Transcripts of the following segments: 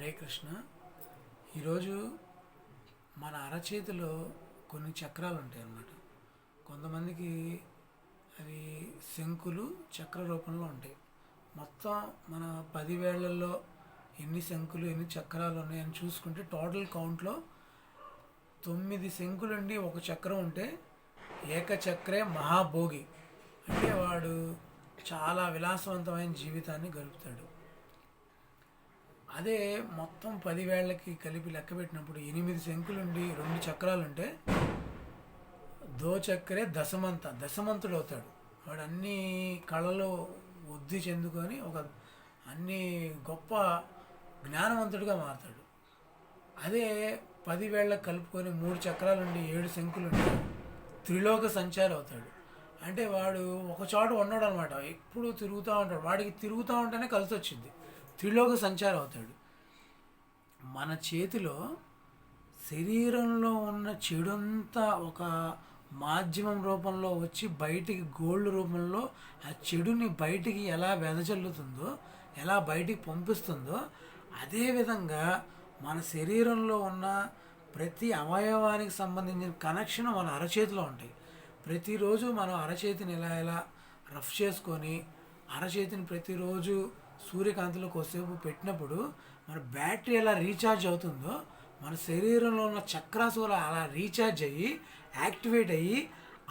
హరే కృష్ణ. ఈరోజు మన అరచేతిలో కొన్ని చక్రాలు ఉంటాయి అన్నమాట. కొంతమందికి అవి శంకులు చక్ర రూపంలో ఉంటాయి. మొత్తం మన 10 వేళ్లలో ఎన్ని శంకులు ఎన్ని చక్రాలు ఉన్నాయని చూసుకుంటే టోటల్ కౌంట్లో 9 శంకులుండి ఒక చక్రం ఉంటే ఏకచక్రే మహాభోగి, అంటే వాడు చాలా విలాసవంతమైన జీవితాన్ని గడుపుతాడు. అదే మొత్తం 10 వేళ్ళకి కలిపి లెక్క పెట్టినప్పుడు 8 శంకులుండి 2 చక్రాలుంటే చక్రే దశమంతుడు అవుతాడు. వాడు అన్ని కళలో వృద్ధి చెందుకొని అన్ని గొప్ప జ్ఞానవంతుడిగా మారుతాడు. అదే 10 వేళ్ళకి కలుపుకొని 3 చక్రాలుండి 7 శంకులుండి త్రిలోక సంచారి అవుతాడు. అంటే వాడు ఒక చోట ఉన్నాడు అనమాట, ఎప్పుడు తిరుగుతూ ఉంటాడు. వాడికి తిరుగుతూ ఉంటేనే కలిసి వచ్చింది, త్రిలోక సంచారం అవుతాడు. మన చేతిలో శరీరంలో ఉన్న చెడంతా ఒక మాధ్యమం రూపంలో వచ్చి బయటికి గోల్డ్ రూపంలో ఆ చెడుని బయటికి ఎలా వెదజల్లుతుందో, ఎలా బయటికి పంపిస్తుందో, అదేవిధంగా మన శరీరంలో ఉన్న ప్రతి అవయవానికి సంబంధించిన కనెక్షన్ మన అరచేతిలో ఉంటాయి. ప్రతిరోజు మనం అరచేతిని ఇలా రఫ్ చేసుకొని అరచేతిని ప్రతిరోజు సూర్యకాంతిలో కొద్దిసేపు పెట్టినప్పుడు మన బ్యాటరీ ఎలా రీఛార్జ్ అవుతుందో మన శరీరంలో ఉన్న చక్రాసు అలా రీఛార్జ్ అయ్యి యాక్టివేట్ అయ్యి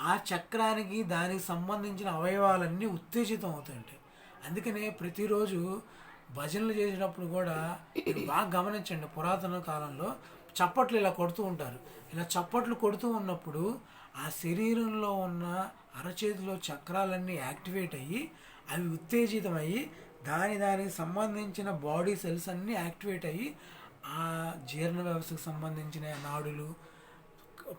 ఆ చక్రానికి దానికి సంబంధించిన అవయవాలన్నీ ఉత్తేజితం అవుతాయంటాయి. అందుకనే ప్రతిరోజు భజనలు చేసేటప్పుడు కూడా మీరు బాగా గమనించండి, పురాతన కాలంలో చప్పట్లు ఇలా కొడుతూ ఉంటారు. ఇలా చప్పట్లు కొడుతూ ఉన్నప్పుడు ఆ శరీరంలో ఉన్న అరచేతిలో చక్రాలన్నీ యాక్టివేట్ అయ్యి అవి ఉత్తేజితమయ్యి దానికి సంబంధించిన బాడీ సెల్స్ అన్నీ యాక్టివేట్ అయ్యి ఆ జీర్ణ వ్యవస్థకు సంబంధించిన నాడులు,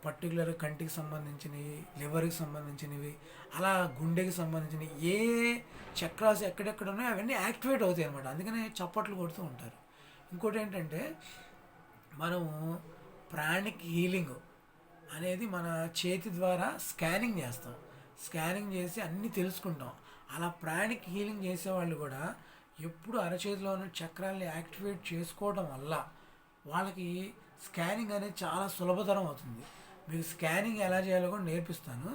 పర్టికులర్ కంటికి సంబంధించినవి, లివర్కి సంబంధించినవి, అలా గుండెకి సంబంధించినవి ఏ చక్రాస్ ఎక్కడెక్కడ ఉన్నాయో అవన్నీ యాక్టివేట్ అవుతాయి అన్నమాట. అందుకనే చప్పట్లు కొడుతూ ఉంటారు. ఇంకోటి ఏంటంటే మనము ప్రాణిక్ హీలింగ్ అనేది మన చేతి ద్వారా స్కానింగ్ చేస్తాం. స్కానింగ్ చేసి అన్నీ తెలుసుకుంటాం. అలా ప్రాణిక్ హీలింగ్ చేసేవాళ్ళు కూడా ఎప్పుడు అరచేతిలో ఉన్న చక్రాల్ని యాక్టివేట్ చేసుకోవడం వల్ల వాళ్ళకి స్కానింగ్ అనేది చాలా సులభతరం అవుతుంది. మీకు స్కానింగ్ ఎలా చేయాలో కూడా నేర్పిస్తాను.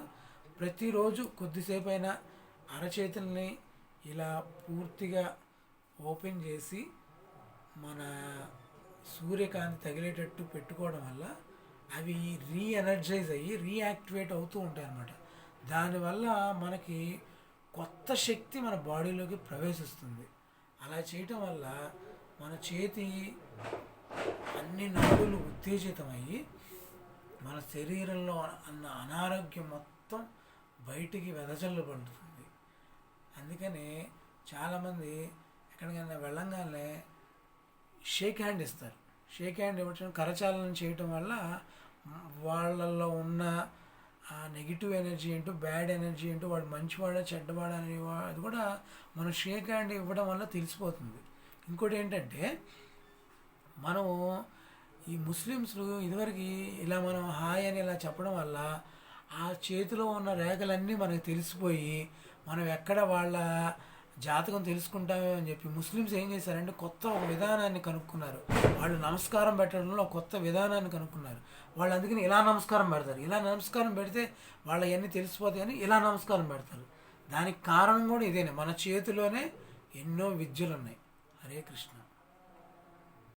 ప్రతిరోజు కొద్దిసేపు అయినా అరచేతుల్ని ఇలా పూర్తిగా ఓపెన్ చేసి మన సూర్యకాంతి తగిలేటట్టు పెట్టుకోవడం వల్ల అవి రీఎనర్జైజ్ అయ్యి రీయాక్టివేట్ అవుతూ ఉంటాయి అన్నమాట. దానివల్ల మనకి కొత్త శక్తి మన బాడీలోకి ప్రవేశిస్తుంది. అలా చేయటం వల్ల మన చేతి అన్ని నాడులు ఉత్తేజితమయ్యి మన శరీరంలో ఉన్న అనారోగ్యం మొత్తం బయటికి వెదజల్లబడుతుంది. అందుకని చాలామంది ఎక్కడికైనా వెళ్ళంగానే షేక్ హ్యాండ్ ఇస్తారు. షేక్ హ్యాండ్ ఇవ్వటం, కరచాలనం చేయటం వల్ల వాళ్ళల్లో ఉన్న ఆ నెగిటివ్ ఎనర్జీ ఏంటో, బ్యాడ్ ఎనర్జీ ఏంటో, వాడు మంచివాడా చెడ్డవాడా అని అది కూడా మనం షేక్ హ్యాండ్ ఇవ్వడం వల్ల తెలిసిపోతుంది. ఇంకోటి ఏంటంటే మనము ఈ ముస్లిమ్స్ ఇదివరకు ఇలా మనం హాయ్ అని ఇలా చెప్పడం వల్ల ఆ చేతిలో ఉన్న రేఖలన్నీ మనకు తెలిసిపోయి మనం ఎక్కడ వాళ్ళ జాతకం తెలుసుకుంటామే అని చెప్పి ముస్లిమ్స్ ఏం చేశారంటే కొత్త ఒక విధానాన్ని కనుక్కున్నారు. వాళ్ళు నమస్కారం పెట్టడంలో కొత్త విధానాన్ని కనుక్కున్నారు. వాళ్ళు అందుకని ఇలా నమస్కారం పెడతారు. ఇలా నమస్కారం పెడితే వాళ్ళ అన్నీ తెలిసిపోతాయని ఇలా నమస్కారం పెడతారు. దానికి కారణం కూడా ఇదేనే, మన చేతిలోనే ఎన్నో విద్యలు ఉన్నాయి. హరే కృష్ణ.